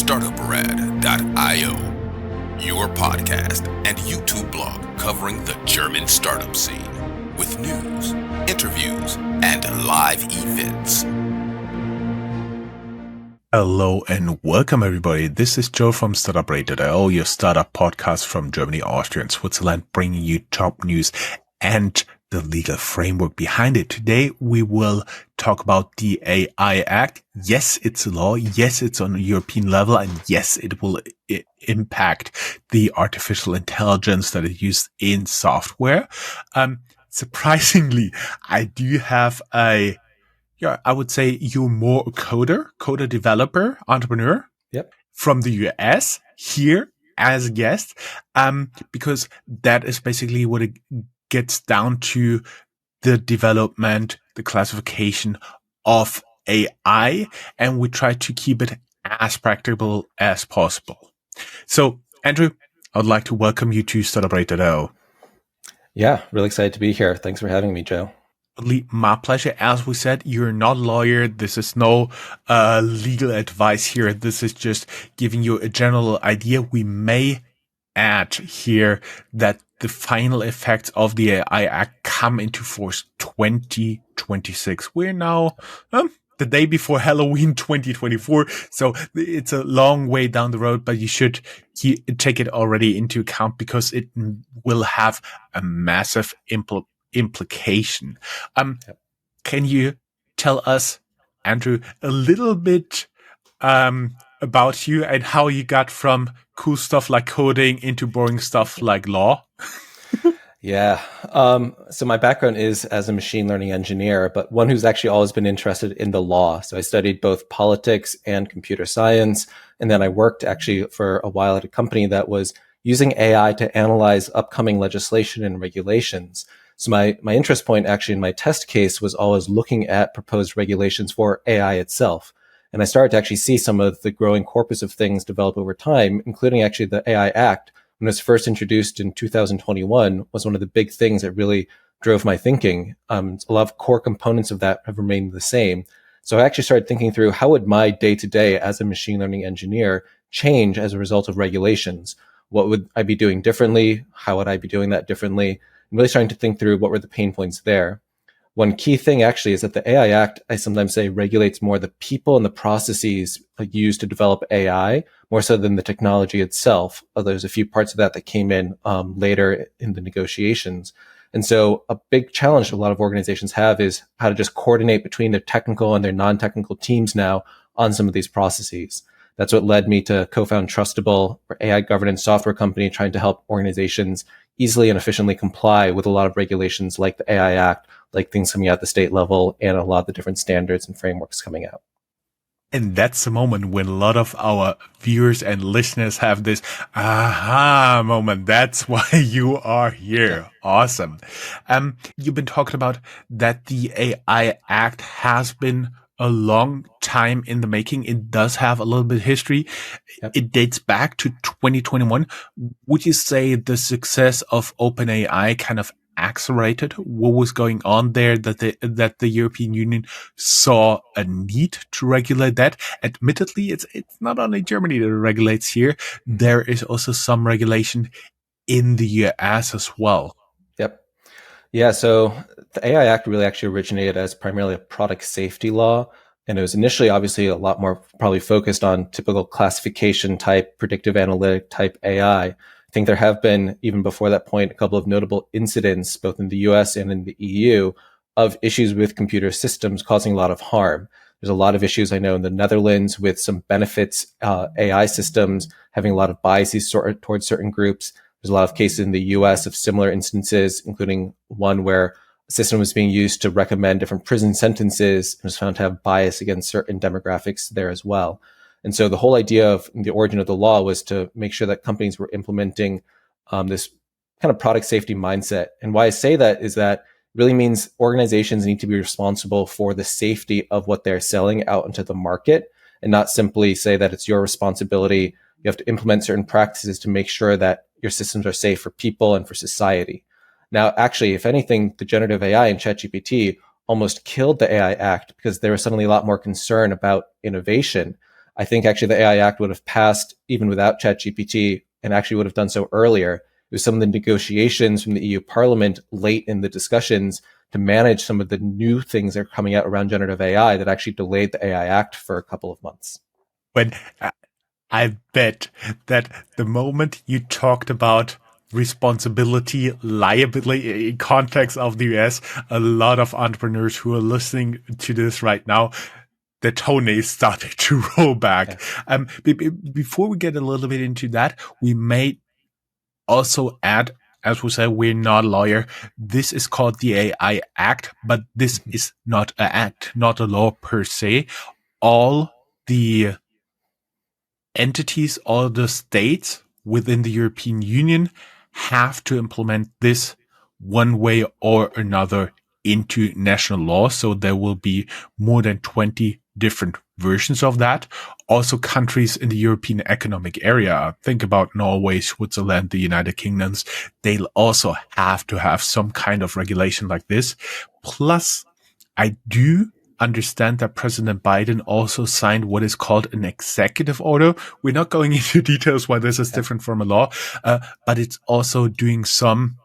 Startuprad.io, your podcast and YouTube blog covering the German startup scene with news, interviews, and live events. Hello and welcome everybody. This is Joe from Startuprad.io, your startup podcast from Germany, Austria, and Switzerland, bringing you top news and the legal framework behind it. Today, we will talk about the AI Act. Yes, it's a law. Yes, it's on a European level. And yes, it will impact the artificial intelligence that is used in software. Surprisingly, I do have I would say you're more a coder developer, entrepreneur. Yep. From the US here as a guest, because that is basically what it gets down to, the development, the classification of AI, and we try to keep it as practical as possible. So, Andrew, I would like to welcome you to Startuprad.io. Yeah, really excited to be here. Thanks for having me, Joe. My pleasure. As we said, you're not a lawyer. This is no legal advice here. This is just giving you a general idea. We may add here that the final effects of the AI Act come into force 2026. We're now the day before Halloween 2024. So it's a long way down the road, but you should take it already into account because it will have a massive implication. Can you tell us, Andrew, a little bit about you and how you got from cool stuff like coding into boring stuff like law? Yeah. So my background is as a machine learning engineer, but one who's actually always been interested in the law. So I studied both politics and computer science. And then I worked actually for a while at a company that was using AI to analyze upcoming legislation and regulations. So my interest point actually in my test case was always looking at proposed regulations for AI itself. And I started to actually see some of the growing corpus of things develop over time, including actually the AI Act, when it was first introduced in 2021, was one of the big things that really drove my thinking. A lot of core components of that have remained the same. So I actually started thinking through how would my day-to-day as a machine learning engineer change as a result of regulations? What would I be doing differently? How would I be doing that differently? I'm really starting to think through what were the pain points there. One key thing actually is that the AI Act, I sometimes say, regulates more the people and the processes used to develop AI, more so than the technology itself. Although there's a few parts of that came in later in the negotiations. And so a big challenge a lot of organizations have is how to just coordinate between their technical and their non-technical teams now on some of these processes. That's what led me to co-found Trustable, an AI governance software company trying to help organizations easily and efficiently comply with a lot of regulations like the AI Act, like things coming out at the state level, and a lot of the different standards and frameworks coming out. And that's the moment when a lot of our viewers and listeners have this aha moment. That's why you are here. Awesome. You've been talking about that the AI Act has been a long time in the making. It does have a little bit of history. Yep. It dates back to 2021. Would you say the success of OpenAI kind of accelerated what was going on there, that the European Union saw a need to regulate that? Admittedly, it's not only Germany that regulates here. There is also some regulation in the US as well. Yep. Yeah, so the AI Act really actually originated as primarily a product safety law. And it was initially obviously a lot more probably focused on typical classification type, predictive analytic type AI. I think there have been, even before that point, a couple of notable incidents, both in the US and in the EU, of issues with computer systems causing a lot of harm. There's a lot of issues I know in the Netherlands with some benefits AI systems having a lot of biases towards certain groups. There's a lot of cases in the US of similar instances, including one where a system was being used to recommend different prison sentences and was found to have bias against certain demographics there as well. And so the whole idea of the origin of the law was to make sure that companies were implementing this kind of product safety mindset. And why I say that is that it really means organizations need to be responsible for the safety of what they're selling out into the market, and not simply say that it's your responsibility. You have to implement certain practices to make sure that your systems are safe for people and for society. Now, actually, if anything, the generative AI and ChatGPT almost killed the AI Act because there was suddenly a lot more concern about innovation. I think actually the AI Act would have passed even without ChatGPT, and actually would have done so earlier. It was some of the negotiations from the EU Parliament late in the discussions to manage some of the new things that are coming out around generative AI that actually delayed the AI Act for a couple of months. When I bet that the moment you talked about responsibility, liability in context of the US, a lot of entrepreneurs who are listening to this right now, the toenails started to roll back. Yeah. Before we get a little bit into that, we may also add, as we said, we're not a lawyer. This is called the AI Act, but this is not an act, not a law per se. All the entities, all the states within the European Union have to implement this one way or another into national law. So there will be more than 20 different versions of that. Also countries in the European Economic Area, think about Norway, Switzerland, the United Kingdoms, they'll also have to have some kind of regulation like this. Plus, I do understand that President Biden also signed what is called an executive order. We're not going into details why this is different from a law, but it's also doing some,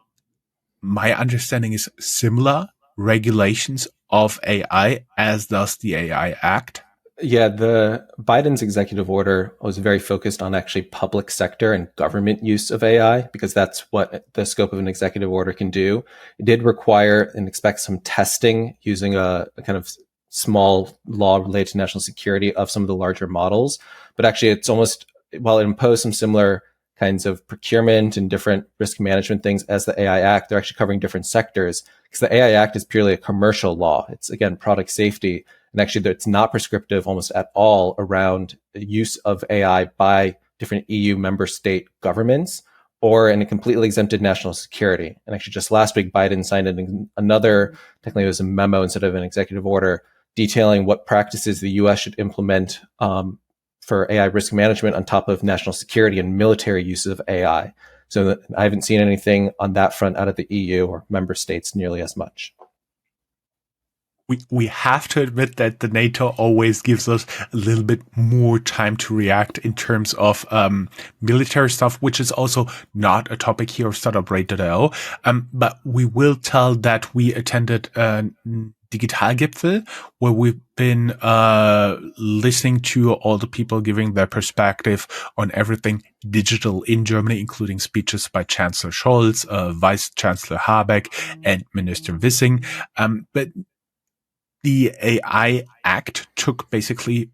my understanding is similar regulations of AI as does the AI Act. Yeah, the Biden's executive order was very focused on actually public sector and government use of AI, because that's what the scope of an executive order can do. It did require and expect some testing using a kind of small law related to national security of some of the larger models. But actually, it's almost, while it imposed some similar kinds of procurement and different risk management things as the AI Act, they're actually covering different sectors, because the AI Act is purely a commercial law. It's, again, product safety. And actually, it's not prescriptive almost at all around the use of AI by different EU member state governments or in a completely exempted national security. And actually, just last week, Biden signed another, technically it was a memo instead of an executive order, detailing what practices the US should implement for AI risk management on top of national security and military uses of AI. So I haven't seen anything on that front out of the EU or member states nearly as much. We have to admit that the NATO always gives us a little bit more time to react in terms of military stuff, which is also not a topic here of Startuprad.io. But we will tell that we attended Digitalgipfel, where we've been listening to all the people giving their perspective on everything digital in Germany, including speeches by Chancellor Scholz, Vice Chancellor Habeck, and Minister Wissing. But the AI Act took basically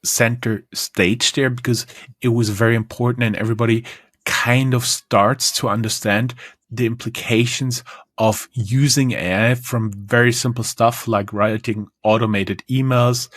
center stage there because it was very important, and everybody kind of starts to understand the implications of using AI, from very simple stuff like writing automated emails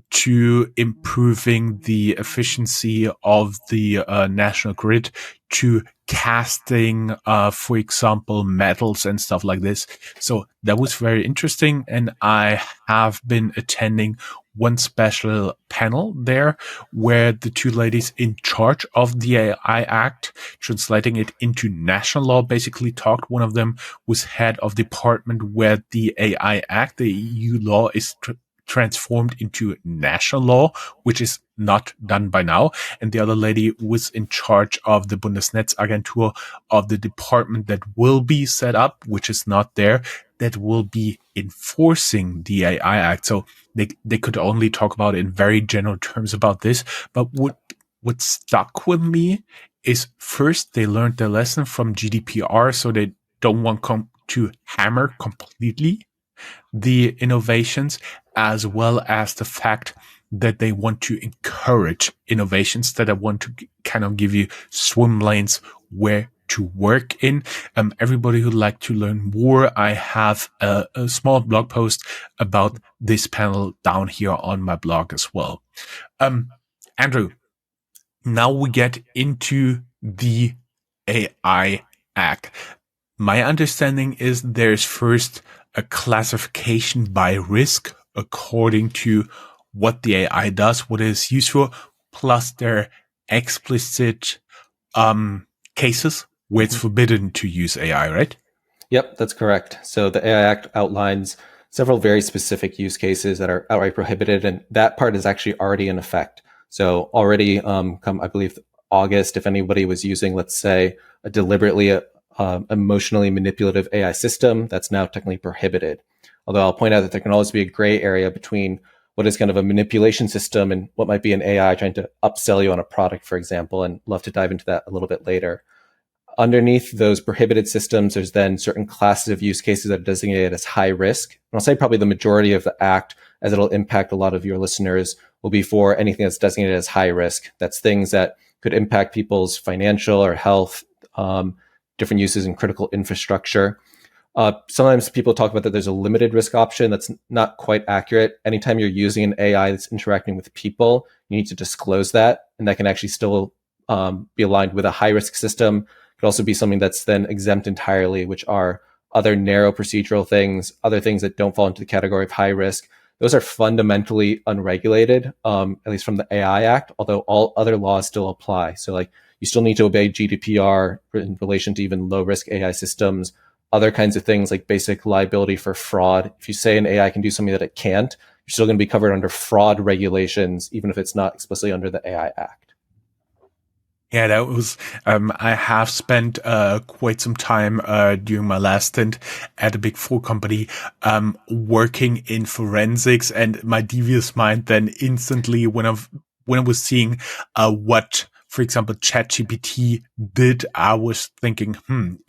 to improving the efficiency of the national grid, to casting, for example, metals and stuff like this. So that was very interesting. And I have been attending one special panel there where the two ladies in charge of the AI Act, translating it into national law, basically talked. One of them was head of department where the AI Act, the EU law, is transformed into national law, which is not done by now. And the other lady was in charge of the Bundesnetzagentur, of the department that will be set up, which is not there, that will be enforcing the AI Act. So they could only talk about it in very general terms about this. But what stuck with me is, first, they learned their lesson from GDPR, so they don't want to hammer completely the innovations, as well as the fact that they want to encourage innovations, that I want to kind of give you swim lanes where to work in. Everybody who'd like to learn more, I have a small blog post about this panel down here on my blog as well. Andrew, now we get into the AI Act. My understanding is there's first a classification by risk according to what the AI does, what it is used for, plus there are explicit cases where it's forbidden to use AI, right? Yep, that's correct. So the AI Act outlines several very specific use cases that are outright prohibited, and that part is actually already in effect. So already, come I believe August, if anybody was using, let's say, a deliberately emotionally manipulative AI system, that's now technically prohibited. Although I'll point out that there can always be a gray area between what is kind of a manipulation system and what might be an AI trying to upsell you on a product, for example, and love to dive into that a little bit later. Underneath those prohibited systems, there's then certain classes of use cases that are designated as high risk. And I'll say probably the majority of the act, as it'll impact a lot of your listeners, will be for anything that's designated as high risk. That's things that could impact people's financial or health, different uses in critical infrastructure. Sometimes people talk about that there's a limited risk option. That's not quite accurate. Anytime you're using an AI that's interacting with people, you need to disclose that, and that can actually still be aligned with a high risk system. It could also be something that's then exempt entirely, which are other narrow procedural things, other things that don't fall into the category of high risk. Those are fundamentally unregulated, at least from the AI Act, although all other laws still apply. So like you still need to obey GDPR in relation to even low risk AI systems, other kinds of things like basic liability for fraud. If you say an AI can do something that it can't, you're still going to be covered under fraud regulations, even if it's not explicitly under the AI Act. Yeah, that was, I have spent quite some time during my last stint at a big four company working in forensics, and my devious mind then instantly, when I was seeing what, for example, ChatGPT did, I was thinking,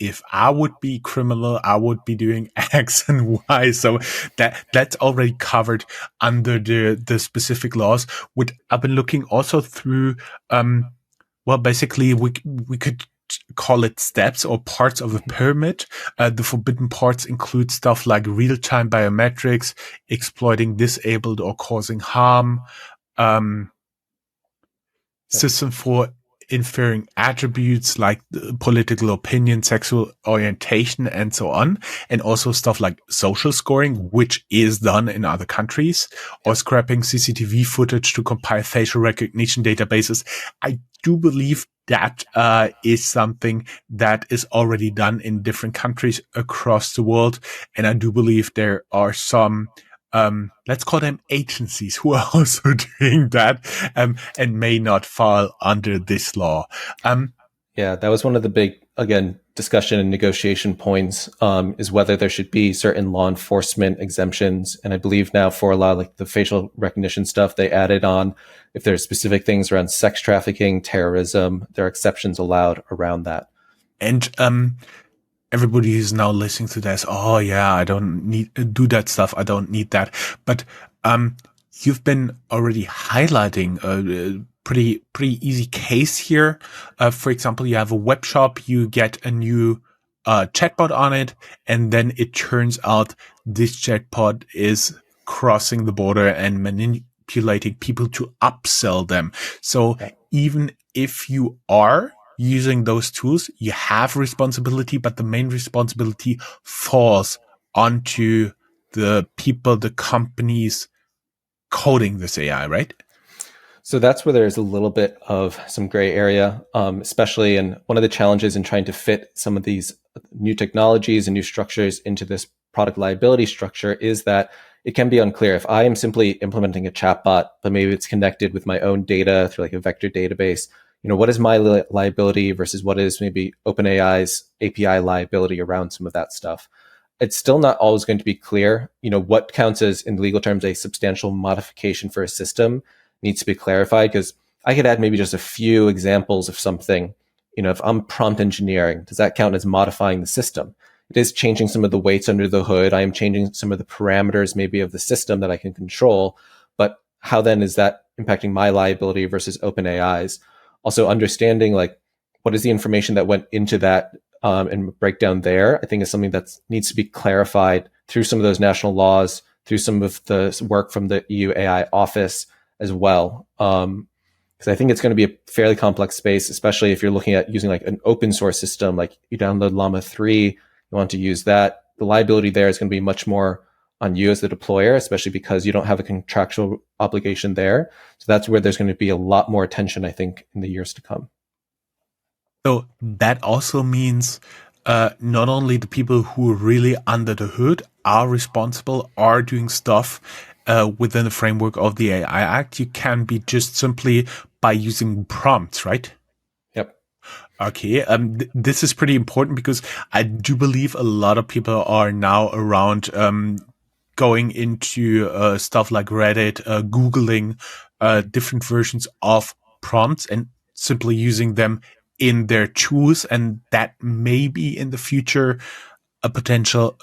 if I would be criminal, I would be doing X and Y. So that's already covered under the specific laws. What I've been looking also through, well, basically, we could call it steps or parts of a pyramid. The forbidden parts include stuff like real-time biometrics, exploiting disabled or causing harm, system for inferring attributes like political opinion, sexual orientation, and so on. And also stuff like social scoring, which is done in other countries, or scrapping CCTV footage to compile facial recognition databases. I do believe that is something that is already done in different countries across the world. And I do believe there are some let's call them agencies who are also doing that, and may not fall under this law. Yeah, that was one of the big, again, discussion and negotiation points, is whether there should be certain law enforcement exemptions. And I believe now for a lot of like the facial recognition stuff, they added on, if there's specific things around sex trafficking, terrorism, there are exceptions allowed around that. And everybody who's now listening to this, oh yeah, I don't need do that stuff. I don't need that. But you've been already highlighting a pretty easy case here. For example, you have a web shop, you get a new chatbot on it, and then it turns out this chatbot is crossing the border and manipulating people to upsell them. So even if you are using those tools, you have responsibility, but the main responsibility falls onto the people, the companies coding this AI, right? So that's where there's a little bit of some gray area, especially in one of the challenges in trying to fit some of these new technologies and new structures into this product liability structure is that it can be unclear. If I am simply implementing a chatbot, but maybe it's connected with my own data through like a vector database, what is my liability versus what is maybe OpenAI's API liability around some of that stuff? It's still not always going to be clear. What counts as, in legal terms, a substantial modification for a system needs to be clarified, because I could add maybe just a few examples of something. If I'm prompt engineering, does that count as modifying the system? It is changing some of the weights under the hood. I am changing some of the parameters maybe of the system that I can control. But how then is that impacting my liability versus OpenAI's? Also understanding like what is the information that went into that, and breakdown there, I think is something that needs to be clarified through some of those national laws, through some of the work from the EU AI office as well. Because I think it's going to be a fairly complex space, especially if you're looking at using like an open source system, like you download Llama 3, you want to use that. The liability there is going to be much more on you as the deployer, especially because you don't have a contractual obligation there. So that's where there's going to be a lot more attention, I think, in the years to come. So that also means not only the people who are really under the hood are responsible, are doing stuff within the framework of the AI Act, you can be just simply by using prompts, right? Yep. Okay, this is pretty important because I do believe a lot of people are now around going into stuff like Reddit, Googling different versions of prompts and simply using them in their tools, and that may be in the future a potential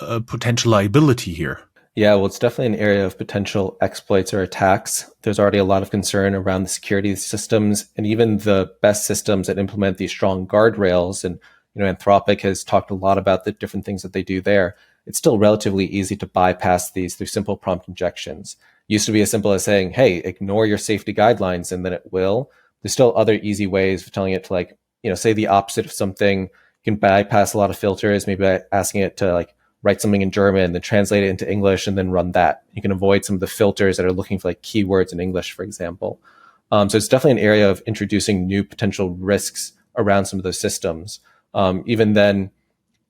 liability here. Yeah, well, it's definitely an area of potential exploits or attacks. There's already a lot of concern around the security of systems, and even the best systems that implement these strong guardrails. And Anthropic has talked a lot about the different things that they do there. It's still relatively easy to bypass these through simple prompt injections. It used to be as simple as saying, "Hey, ignore your safety guidelines," and then it will. There's still other easy ways of telling it to say the opposite of something. You can bypass a lot of filters, maybe by asking it to write something in German, then translate it into English, and then run that. You can avoid some of the filters that are looking for keywords in English, for example. So it's definitely an area of introducing new potential risks around some of those systems. Even then,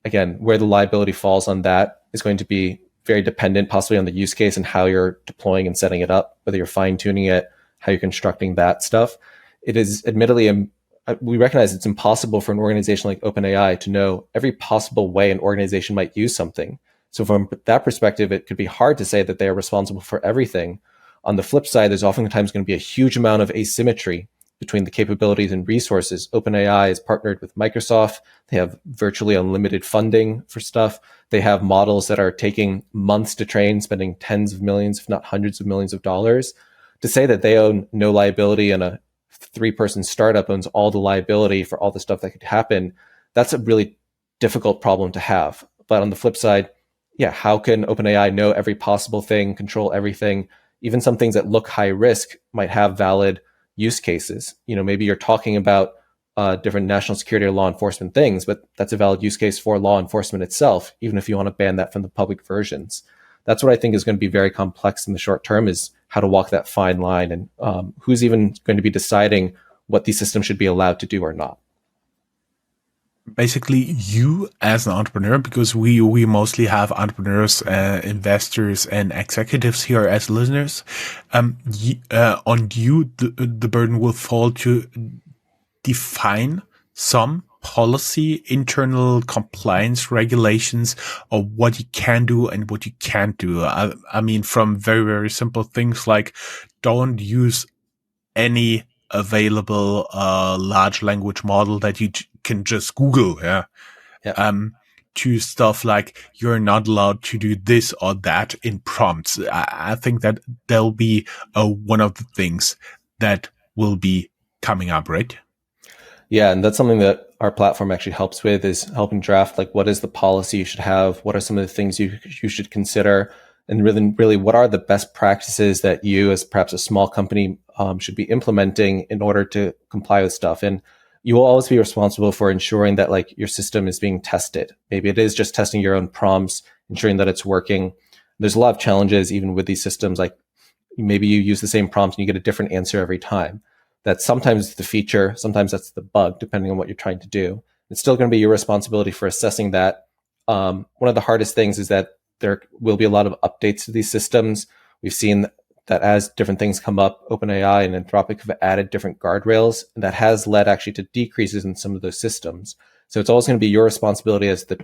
again, where the liability falls on that is going to be very dependent, possibly on the use case and how you're deploying and setting it up, whether you're fine tuning it, how you're constructing that stuff. It is admittedly we recognize it's impossible for an organization like OpenAI to know every possible way an organization might use something. So from that perspective, it could be hard to say that they are responsible for everything. On the flip side, there's oftentimes going to be a huge amount of asymmetry between the capabilities and resources. OpenAI is partnered with Microsoft. They have virtually unlimited funding for stuff. They have models that are taking months to train, spending tens of millions, if not hundreds of millions of dollars. To say that they own no liability and a 3-person startup owns all the liability for all the stuff that could happen, that's a really difficult problem to have. But on the flip side, yeah, how can OpenAI know every possible thing, control everything? Even some things that look high risk might have valid use cases. Maybe you're talking about different national security or law enforcement things, but that's a valid use case for law enforcement itself, even if you want to ban that from the public versions. That's what I think is going to be very complex in the short term, is how to walk that fine line, and who's even going to be deciding what these systems should be allowed to do or not. Basically, you as an entrepreneur, because we mostly have entrepreneurs, investors, and executives here as listeners. On you, the burden will fall to define some policy, internal compliance regulations of what you can do and what you can't do. I mean, from very, very simple things like don't use any available large language model that you can just Google, to stuff like you're not allowed to do this or that in prompts. I think that there'll be one of the things that will be coming up, right? Yeah, and that's something that our platform actually helps with, is helping draft what is the policy you should have, what are some of the things you should consider, and really what are the best practices that you, as perhaps a small company, should be implementing in order to comply with stuff. And you will always be responsible for ensuring that your system is being tested. Maybe it is just testing your own prompts, ensuring that it's working. There's a lot of challenges even with these systems. Maybe you use the same prompt and you get a different answer every time. That's sometimes the feature, sometimes that's the bug, depending on what you're trying to do. It's still going to be your responsibility for assessing that. One of the hardest things is that there will be a lot of updates to these systems. We've seen that as different things come up, OpenAI and Anthropic have added different guardrails, and that has led actually to decreases in some of those systems. So it's always going to be your responsibility as the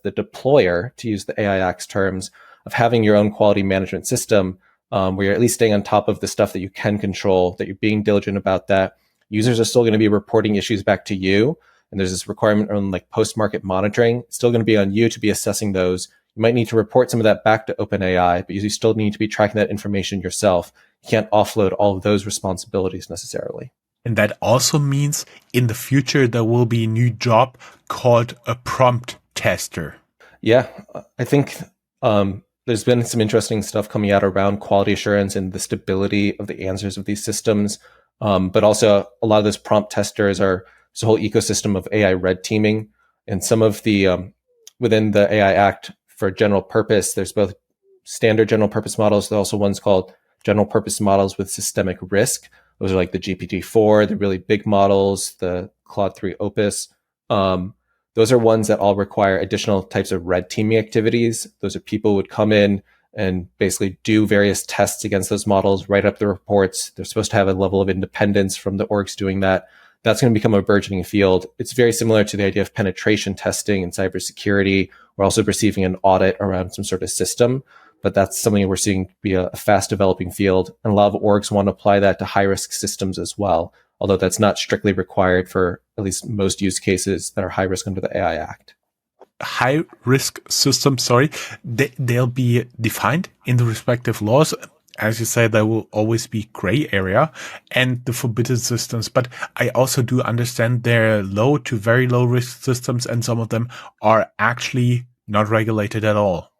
deployer, to use the AI Act's terms, of having your own quality management system, where you're at least staying on top of the stuff that you can control, that you're being diligent about that. Users are still going to be reporting issues back to you. And there's this requirement on post-market monitoring. It's still going to be on you to be assessing those. You might need to report some of that back to OpenAI, but you still need to be tracking that information yourself. You can't offload all of those responsibilities necessarily. And that also means in the future, there will be a new job called a prompt tester. Yeah, I think there's been some interesting stuff coming out around quality assurance and the stability of the answers of these systems. But also a lot of those prompt testers are this whole ecosystem of AI red teaming, and some of the within the AI Act for general purpose, there's both standard general purpose models. There's also ones called general purpose models with systemic risk. Those are like the GPT-4, the really big models, the Claude 3 Opus. those are ones that all require additional types of red teaming activities. Those are people who would come in and basically do various tests against those models, write up the reports. They're supposed to have a level of independence from the orgs doing that. That's going to become a burgeoning field. It's very similar to the idea of penetration testing and cybersecurity. We're also perceiving an audit around some sort of system, but that's something we're seeing be a fast developing field. And a lot of orgs want to apply that to high risk systems as well, although that's not strictly required for at least most use cases that are high risk under the AI Act. High risk systems, sorry, they'll be defined in the respective laws. As you say, there will always be gray area and the forbidden systems. But I also do understand they're low to very low risk systems, and some of them are actually not regulated at all.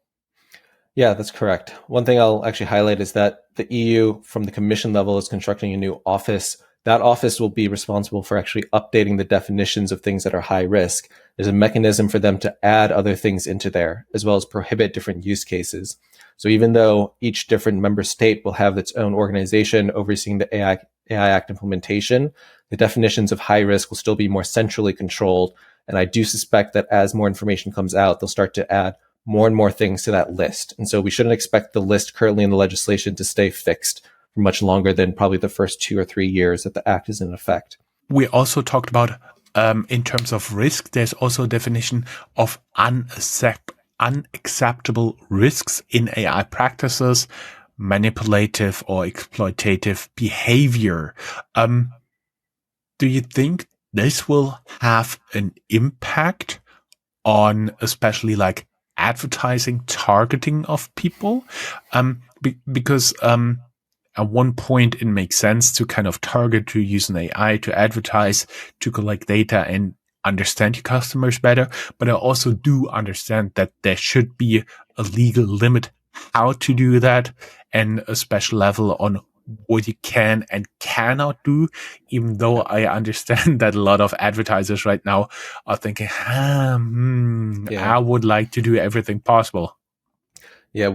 Yeah, that's correct. One thing I'll actually highlight is that the EU from the Commission level is constructing a new office. That office will be responsible for actually updating the definitions of things that are high risk. There's a mechanism for them to add other things into there, as well as prohibit different use cases. So even though each different member state will have its own organization overseeing the AI Act implementation, the definitions of high risk will still be more centrally controlled. And I do suspect that as more information comes out, they'll start to add more and more things to that list. And so we shouldn't expect the list currently in the legislation to stay fixed for much longer than probably the first 2 or 3 years that the act is in effect. We also talked about, in terms of risk, there's also a definition of unacceptable risks in AI practices, manipulative or exploitative behavior. Do you think this will have an impact on especially like advertising targeting of people? Because at one point it makes sense to kind of target, to use an AI to advertise, to collect data and understand your customers better. But I also do understand that there should be a legal limit how to do that, and a special level on what you can and cannot do, even though I understand that a lot of advertisers right now are thinking, I would like to do everything possible. Yeah, I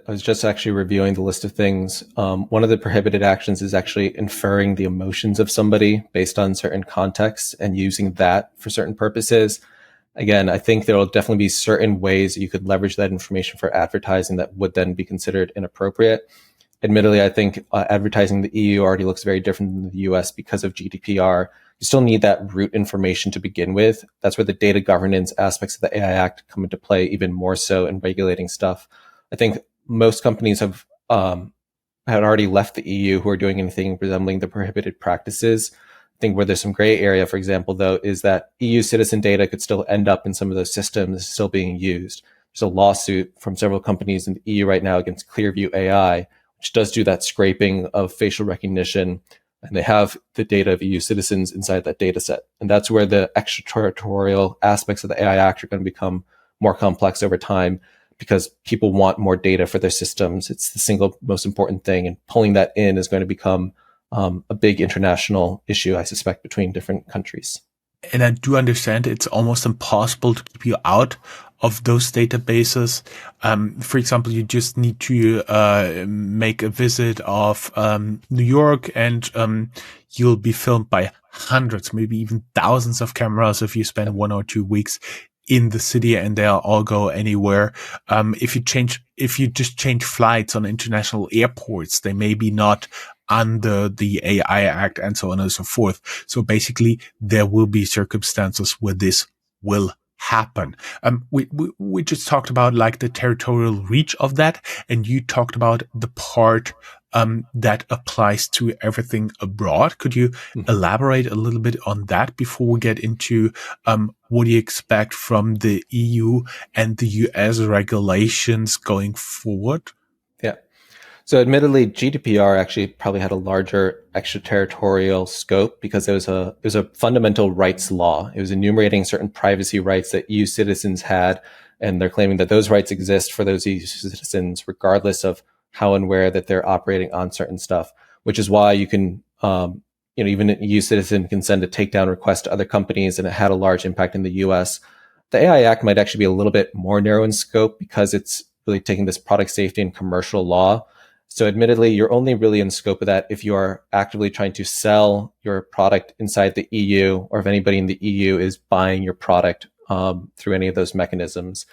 was just actually reviewing the list of things. One of the prohibited actions is actually inferring the emotions of somebody based on certain contexts and using that for certain purposes. Again, I think there will definitely be certain ways that you could leverage that information for advertising that would then be considered inappropriate. Admittedly, I think advertising in the EU already looks very different than the US because of GDPR. You still need that root information to begin with. That's where the data governance aspects of the AI Act come into play even more so in regulating stuff. I think most companies had already left the EU who are doing anything resembling the prohibited practices. I think where there's some gray area, for example, though, is that EU citizen data could still end up in some of those systems still being used. There's a lawsuit from several companies in the EU right now against Clearview AI, which does do that scraping of facial recognition, and they have the data of EU citizens inside that data set. And that's where the extraterritorial aspects of the AI Act are going to become more complex over time, because people want more data for their systems. It's the single most important thing, and pulling that in is going to become a big international issue, I suspect, between different countries. And I do understand it's almost impossible to keep you out of those databases. For example, you just need to make a visit of New York, and you'll be filmed by hundreds, maybe even thousands of cameras if you spend 1 or 2 weeks in the city, and they'll all go anywhere. If you just change flights on international airports, they may be not under the AI Act and so on and so forth. So basically, there will be circumstances where this will happen. We just talked about like the territorial reach of that, and you talked about the part that applies to everything abroad. Could you elaborate a little bit on that before we get into what do you expect from the EU and the US regulations going forward? Yeah. So admittedly, GDPR actually probably had a larger extraterritorial scope because it was a fundamental rights law. It was enumerating certain privacy rights that EU citizens had, and they're claiming that those rights exist for those EU citizens regardless of how and where that they're operating on certain stuff, which is why you can, even an EU citizen can send a takedown request to other companies, and it had a large impact in the US. The AI Act might actually be a little bit more narrow in scope because it's really taking this product safety and commercial law. So admittedly, you're only really in scope of that if you are actively trying to sell your product inside the EU, or if anybody in the EU is buying your product through any of those mechanisms.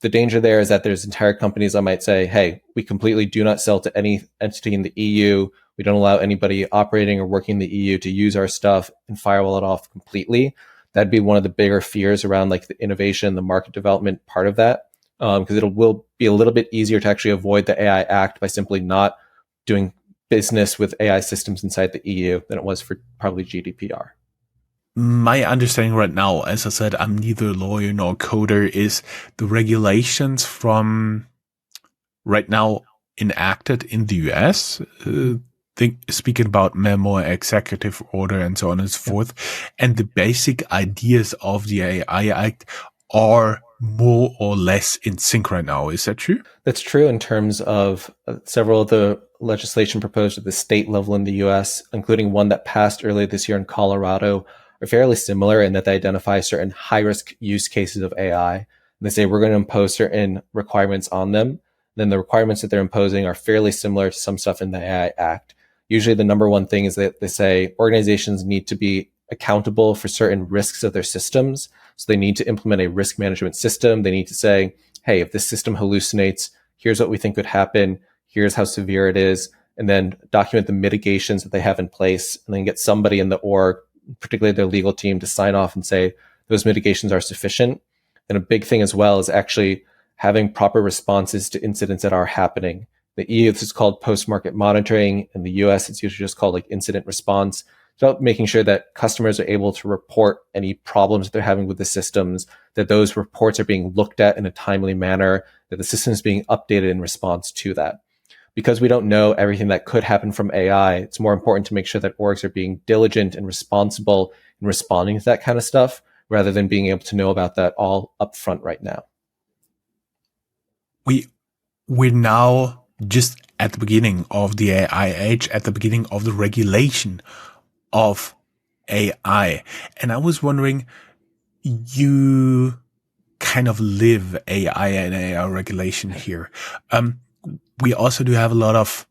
The danger there is that there's entire companies that might say, hey, we completely do not sell to any entity in the EU. We don't allow anybody operating or working in the EU to use our stuff, and firewall it off completely. That'd be one of the bigger fears around like the innovation, the market development part of that, because it will be a little bit easier to actually avoid the AI Act by simply not doing business with AI systems inside the EU than it was for probably GDPR. My understanding right now, as I said, I'm neither a lawyer nor a coder, is the regulations from right now enacted in the US, speaking about memo, executive order, and so on and so forth, and the basic ideas of the AI Act are more or less in sync right now. Is that true? That's true in terms of several of the legislation proposed at the state level in the US, including one that passed earlier this year in Colorado, are fairly similar in that they identify certain high-risk use cases of AI. And they say we're going to impose certain requirements on them. Then the requirements that they're imposing are fairly similar to some stuff in the AI Act. Usually the number one thing is that they say organizations need to be accountable for certain risks of their systems. So they need to implement a risk management system. They need to say, hey, if this system hallucinates, here's what we think could happen. Here's how severe it is. And then document the mitigations that they have in place, and then get somebody in the org, particularly their legal team, to sign off and say those mitigations are sufficient. And a big thing as well is actually having proper responses to incidents that are happening. The EU, this is called post-market monitoring. In the US, it's usually just called like incident response. It's about making sure that customers are able to report any problems that they're having with the systems, that those reports are being looked at in a timely manner, that the system is being updated in response to that. Because we don't know everything that could happen from AI, it's more important to make sure that orgs are being diligent and responsible in responding to that kind of stuff, rather than being able to know about that all upfront right now. We're now just at the beginning of the AI age, at the beginning of the regulation of AI. And I was wondering, you kind of live AI and AI regulation here. We also do have a lot of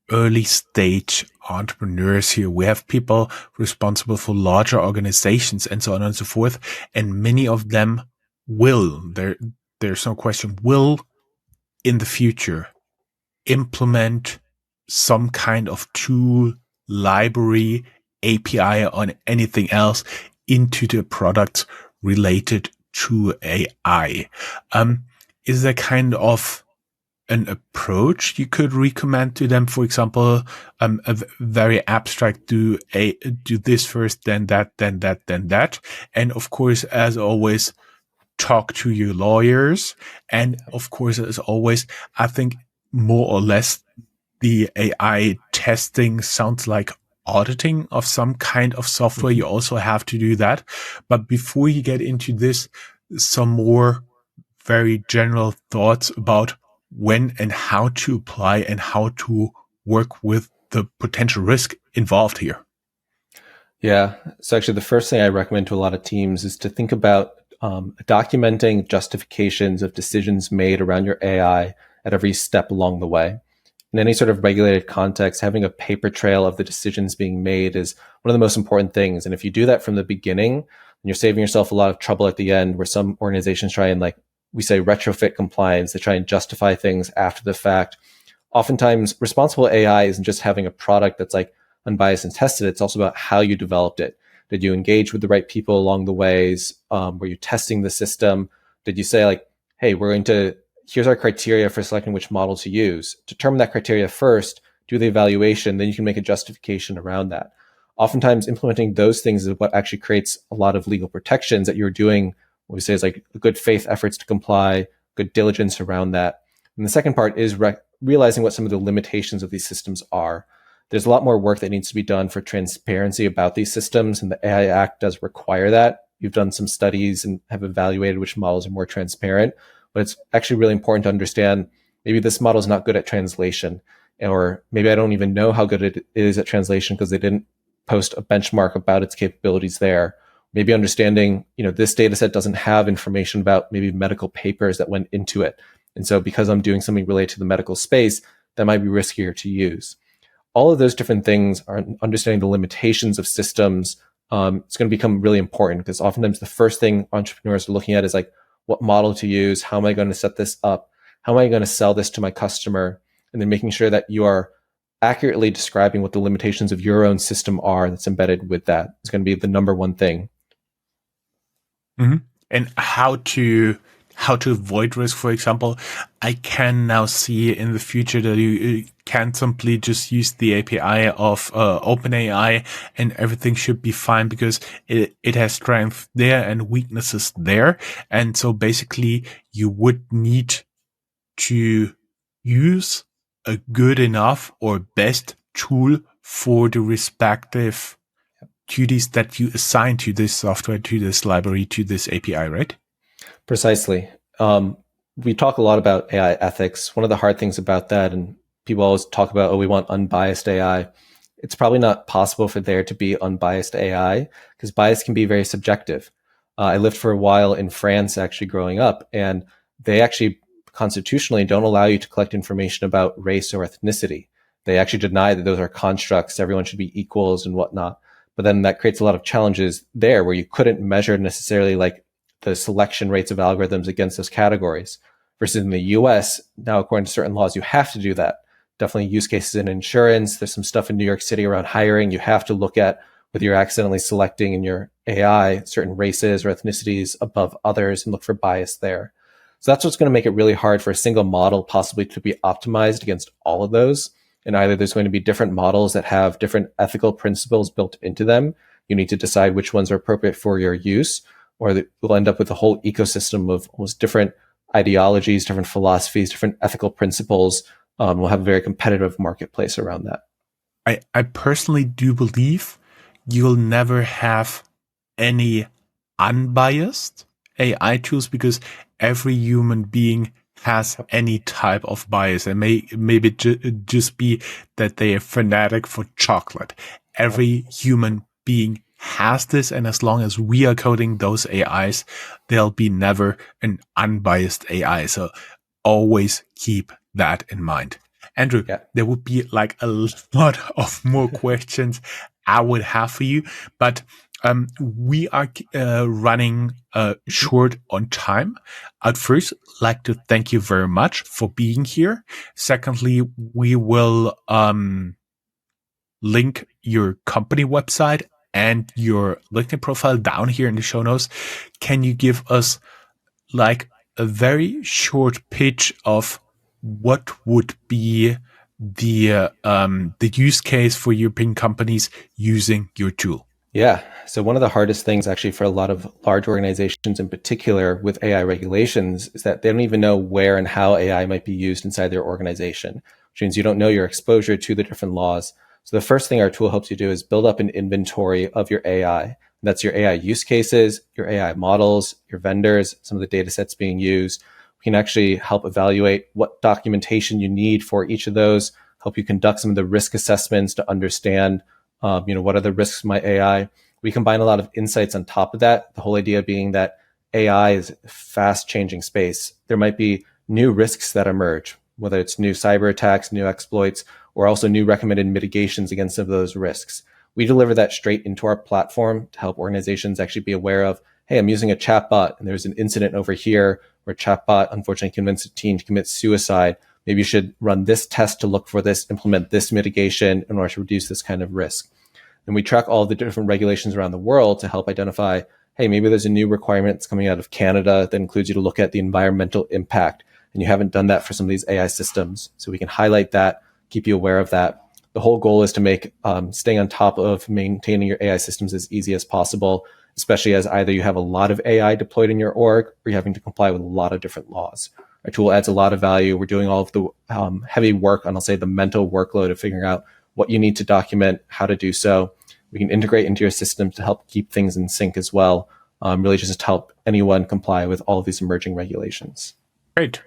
early stage entrepreneurs here. We have people responsible for larger organizations and so on and so forth. And many of them there's no question, will in the future implement some kind of tool, library, API, or anything else into the products related to AI. Is there kind of an approach you could recommend to them? For example, a very abstract, do this first, then that, then that, then that. And of course, as always, talk to your lawyers. And of course, as always, I think more or less the AI testing sounds like auditing of some kind of software. You also have to do that. But before you get into this, some more very general thoughts about when and how to apply and how to work with the potential risk involved here. Yeah. So actually the first thing I recommend to a lot of teams is to think about documenting justifications of decisions made around your AI at every step along the way. In any sort of regulated context, having a paper trail of the decisions being made is one of the most important things. And if you do that from the beginning, you're saving yourself a lot of trouble at the end, where some organizations try and, like we say, retrofit compliance. They try and justify things after the fact. Oftentimes, responsible AI isn't just having a product that's like unbiased and tested. It's also about how you developed it. Did you engage with the right people along the ways? Were you testing the system? Did you say like, hey, here's our criteria for selecting which model to use. Determine that criteria first, do the evaluation, then you can make a justification around that. Oftentimes, implementing those things is what actually creates a lot of legal protections that you're doing. What we say is like good faith efforts to comply, good diligence around that. And the second part is realizing what some of the limitations of these systems are. There's a lot more work that needs to be done for transparency about these systems, and the AI Act does require that. You've done some studies and have evaluated which models are more transparent. But it's actually really important to understand, maybe this model is not good at translation, or maybe I don't even know how good it is at translation because they didn't post a benchmark about its capabilities there. Maybe understanding, this data set doesn't have information about maybe medical papers that went into it. And so because I'm doing something related to the medical space, that might be riskier to use. All of those different things are understanding the limitations of systems, it's going to become really important, because oftentimes the first thing entrepreneurs are looking at is like, what model to use? How am I going to set this up? How am I going to sell this to my customer? And then making sure that you are accurately describing what the limitations of your own system are that's embedded with that is going to be the number one thing. Mm-hmm. And how to avoid risk, for example, I can now see in the future that you can simply just use the API of OpenAI and everything should be fine, because it has strength there and weaknesses there. And so basically you would need to use a good enough or best tool for the respective duties that you assign to this software, to this library, to this API, right? Precisely. We talk a lot about AI ethics. One of the hard things about that, and people always talk about, oh, we want unbiased AI. It's probably not possible for there to be unbiased AI, because bias can be very subjective. I lived for a while in France, actually growing up, and they actually constitutionally don't allow you to collect information about race or ethnicity. They actually deny that those are constructs. Everyone should be equals and whatnot. But then that creates a lot of challenges there, where you couldn't measure necessarily like the selection rates of algorithms against those categories. Versus in the US, now according to certain laws, you have to do that. Definitely use cases in insurance. There's some stuff in New York City around hiring. You have to look at whether you're accidentally selecting in your AI certain races or ethnicities above others and look for bias there. So that's what's going to make it really hard for a single model possibly to be optimized against all of those. And either there's going to be different models that have different ethical principles built into them. You need to decide which ones are appropriate for your use, or we'll end up with a whole ecosystem of almost different ideologies, different philosophies, different ethical principles. We'll have a very competitive marketplace around that. I personally do believe you'll never have any unbiased AI tools, because every human being has any type of bias, and maybe just be that they are fanatic for chocolate. Every human being has this, and as long as we are coding those AIs, there'll be never an unbiased AI. So always keep that in mind. Andrew, there would be like a lot of more questions I would have for you, but we are running short on time. I'd first like to thank you very much for being here. Secondly, we will link your company website and your LinkedIn profile down here in the show notes. Can you give us like a very short pitch of what would be the use case for European companies using your tool? Yeah. So one of the hardest things actually for a lot of large organizations in particular with AI regulations is that they don't even know where and how AI might be used inside their organization, which means you don't know your exposure to the different laws. So the first thing our tool helps you do is build up an inventory of your AI. That's your AI use cases, your AI models, your vendors, some of the data sets being used. We can actually help evaluate what documentation you need for each of those, help you conduct some of the risk assessments to understand what are the risks of my AI. We combine a lot of insights on top of that. The whole idea being that AI is a fast changing space. There might be new risks that emerge, whether it's new cyber attacks, new exploits, or also new recommended mitigations against some of those risks. We deliver that straight into our platform to help organizations actually be aware of, hey, I'm using a chatbot and there's an incident over here where a chatbot unfortunately convinced a teen to commit suicide. Maybe you should run this test to look for this, implement this mitigation in order to reduce this kind of risk. And we track all the different regulations around the world to help identify, hey, maybe there's a new requirement that's coming out of Canada that includes you to look at the environmental impact, and you haven't done that for some of these AI systems. So we can highlight that, keep you aware of that. The whole goal is to make staying on top of maintaining your AI systems as easy as possible, especially as either you have a lot of AI deployed in your org or you're having to comply with a lot of different laws. Our tool adds a lot of value. We're doing all of the heavy work on, I'll say, the mental workload of figuring out what you need to document, how to do so. We can integrate into your system to help keep things in sync as well, really just to help anyone comply with all of these emerging regulations. Great.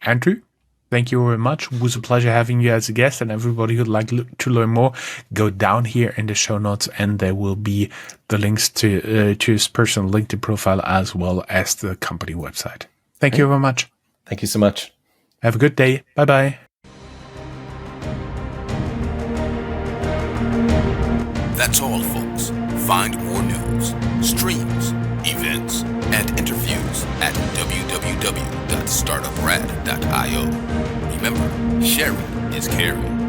Andrew, thank you very much. It was a pleasure having you as a guest, and everybody who'd like to learn more, go down here in the show notes and there will be the links to his personal LinkedIn profile as well as the company website. Thank you very much. Thank you so much. Have a good day. Bye-bye. That's all, folks. Find more news news, streams, events, and interviews at www.startuprad.io. Remember, sharing is caring.